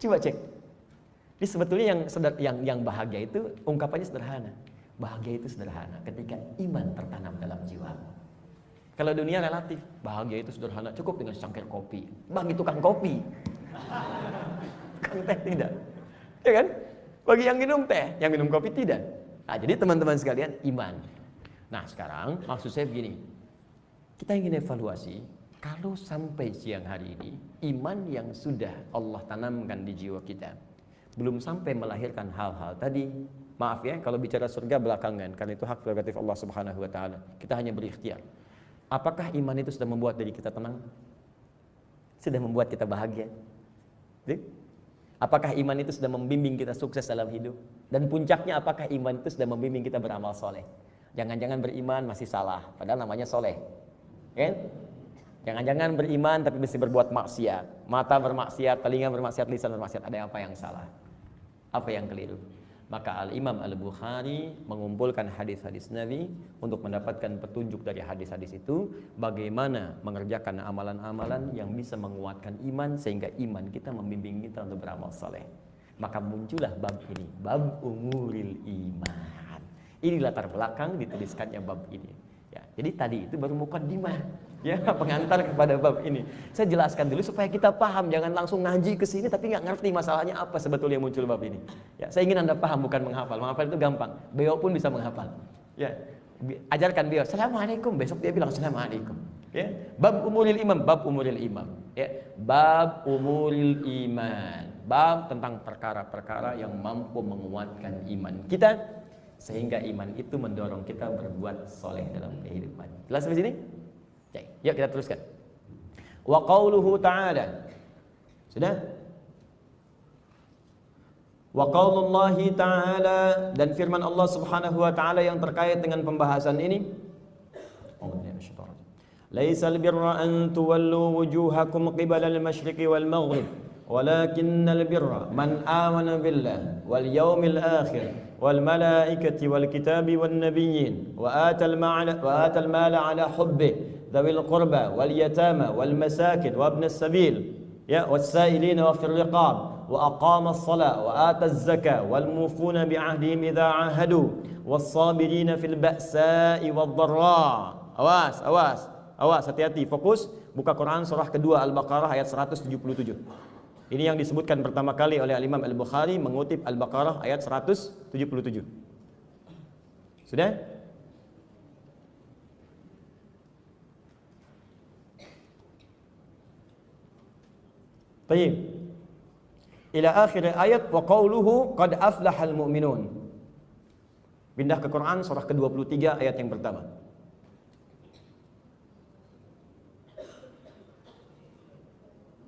Coba cek. Ini sebetulnya yang bahagia itu ungkapannya sederhana. Bahagia itu sederhana ketika iman tertanam dalam jiwa. Kalau dunia relatif, bahagia itu sederhana, cukup dengan secangkir kopi. Bagi tukang kopi. Tukang teh tidak. Ya kan? Bagi yang minum teh, yang minum kopi tidak. Nah, jadi teman-teman sekalian, iman. Nah, sekarang maksud saya begini. Kita ingin evaluasi, kalau sampai siang hari ini, iman yang sudah Allah tanamkan di jiwa kita, belum sampai melahirkan hal-hal tadi. Maaf ya, kalau bicara surga belakangan, karena itu hak prerogatif Allah Subhanahu wa taala. Kita hanya berikhtiar. Apakah iman itu sudah membuat diri kita tenang? Sudah membuat kita bahagia? Apakah iman itu sudah membimbing kita sukses dalam hidup? Dan puncaknya, apakah iman itu sudah membimbing kita beramal soleh? Jangan-jangan beriman masih salah, padahal namanya soleh. Kan? Jangan-jangan beriman tapi mesti berbuat maksiat. Mata bermaksiat, telinga bermaksiat, lisan bermaksiat. Ada apa yang salah? Apa yang keliru? Maka Al-Imam Al-Bukhari mengumpulkan hadis-hadis Nabi untuk mendapatkan petunjuk dari hadis-hadis itu, bagaimana mengerjakan amalan-amalan yang bisa menguatkan iman sehingga iman kita membimbing kita untuk beramal saleh. Maka muncullah bab ini, bab umuril iman. Ini latar belakang dituliskannya bab ini. Ya, jadi tadi itu baru mukaddimah, ya, pengantar kepada bab ini. Saya jelaskan dulu supaya kita paham, jangan langsung ngaji ke sini tapi nggak ngerti masalahnya apa sebetulnya muncul bab ini. Ya, saya ingin Anda paham, bukan menghafal. Menghafal itu gampang. Beliau pun bisa menghafal. Ya, ajarkan beliau, "Assalamualaikum." Besok dia bilang "Assalamualaikum." Ya, bab umuril imam, bab umuril imam. Ya, bab umuril iman. Bab tentang perkara-perkara yang mampu menguatkan iman kita, sehingga iman itu mendorong kita berbuat soleh dalam kehidupan. Jelas sampai sini? Yuk kita teruskan. Wa qauluhu ta'ala. Sudah? Wa qaulullahi ta'ala, dan firman Allah Subhanahu wa taala yang terkait dengan pembahasan ini. Laisal birra an tuwallu wujuhakum qibala al-masyriqi wal maghrib, walakinnal birra man amana billah wal yawmil akhir والملائكة والكتاب والنبيين وآتى المال على حبه ذوي القربى واليتامى والمساكن وابن السبيل والسائلين وفي الرقاب وأقام الصلاة وآتى الزكاة والموفون بعهدهم إذا عاهدوا والصابرين في البأساء والضراء. Awas, hati-hati, fokus. Buka Quran surah kedua Al-Baqarah ayat 177. Ini yang disebutkan pertama kali oleh Al-Imam Al-Bukhari mengutip Al-Baqarah ayat 177. Sudah? Baik. Ila akhir ayat wa qauluhu qad aflahal mu'minun. Pindah ke Quran surah ke-23 ayat yang pertama.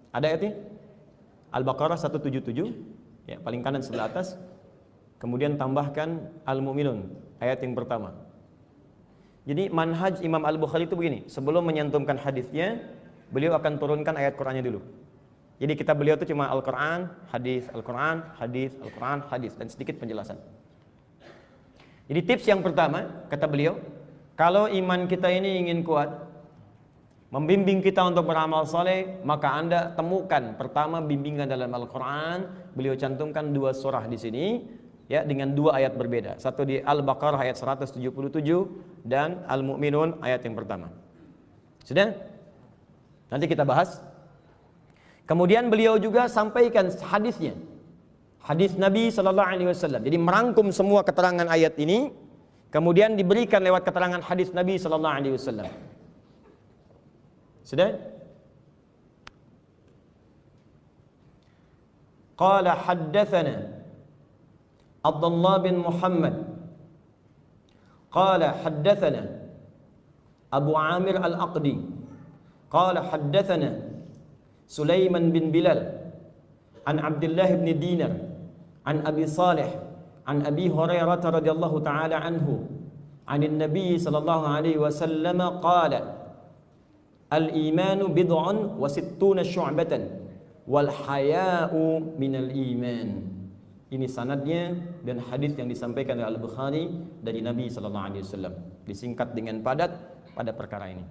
Ada ayatnya? Al-Baqarah 177, ya, paling kanan sebelah atas. Kemudian tambahkan Al-Mu'minun, ayat yang pertama. Jadi manhaj Imam Al-Bukhari itu begini, sebelum menyantumkan hadisnya, beliau akan turunkan ayat Qur'annya dulu. Jadi beliau itu cuma Al-Qur'an, hadis, Al-Qur'an, hadis, Al-Qur'an, hadis, dan sedikit penjelasan. Jadi tips yang pertama, kata beliau, kalau iman kita ini ingin kuat, membimbing kita untuk beramal soleh, maka Anda temukan pertama bimbingan dalam Al-Quran. Beliau cantumkan 2 surah di sini, ya, dengan 2 ayat berbeda. Satu di Al-Baqarah ayat 177 dan Al-Mu'minun ayat yang pertama. Sudah? Nanti kita bahas. Kemudian beliau juga sampaikan hadisnya, hadis Nabi Sallallahu Alaihi Wasallam. Jadi merangkum semua keterangan ayat ini, kemudian diberikan lewat keterangan hadis Nabi Sallallahu Alaihi Wasallam. Sudah? Qala haddathana Abdullah bin Muhammad qala haddathana Abu Amir Al-Aqdi qala haddathana Sulaiman bin Bilal an Abdullah bin Dinar an Abi Salih an Abi Hurairah radhiyallahu ta'ala anhu an Nabi sallallahu alaihi wasallam qala Al-imanu bid'un wa sittuna syu'batan wal haya'u minal iman. Ini sanadnya dan hadis yang disampaikan oleh Al-Bukhari dari Nabi sallallahu alaihi wasallam. Disingkat dengan padat pada perkara ini.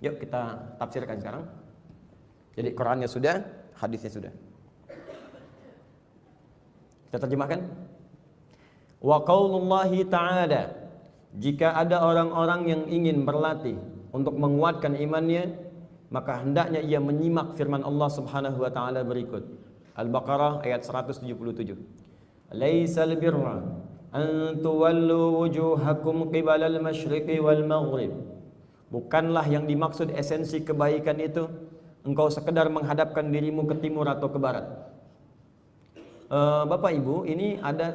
Yuk kita tafsirkan sekarang. Jadi Qur'annya sudah, hadisnya sudah. Kita terjemahkan. Wa qaulullahi ta'ala, jika ada orang-orang yang ingin berlatih untuk menguatkan imannya, maka hendaknya ia menyimak firman Allah Subhanahu wa taala berikut. Al-Baqarah ayat 177. Laisal birra an tuwallu wujuhakum qibalal masyriqi wal maghrib. Bukanlah yang dimaksud esensi kebaikan itu engkau sekedar menghadapkan dirimu ke timur atau ke barat. Bapak Ibu, ini ada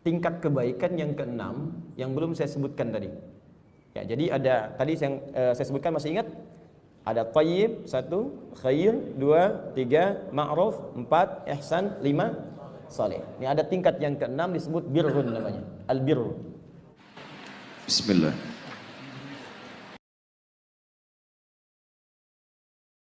tingkat kebaikan yang keenam yang belum saya sebutkan tadi. Ya, jadi ada tadi yang saya sebutkan, masih ingat? Ada thayyib 1, khair 2, 3, ma'ruf 4, ihsan 5, saleh. Ini ada tingkat yang keenam disebut birrun namanya. Al-birru. Bismillah.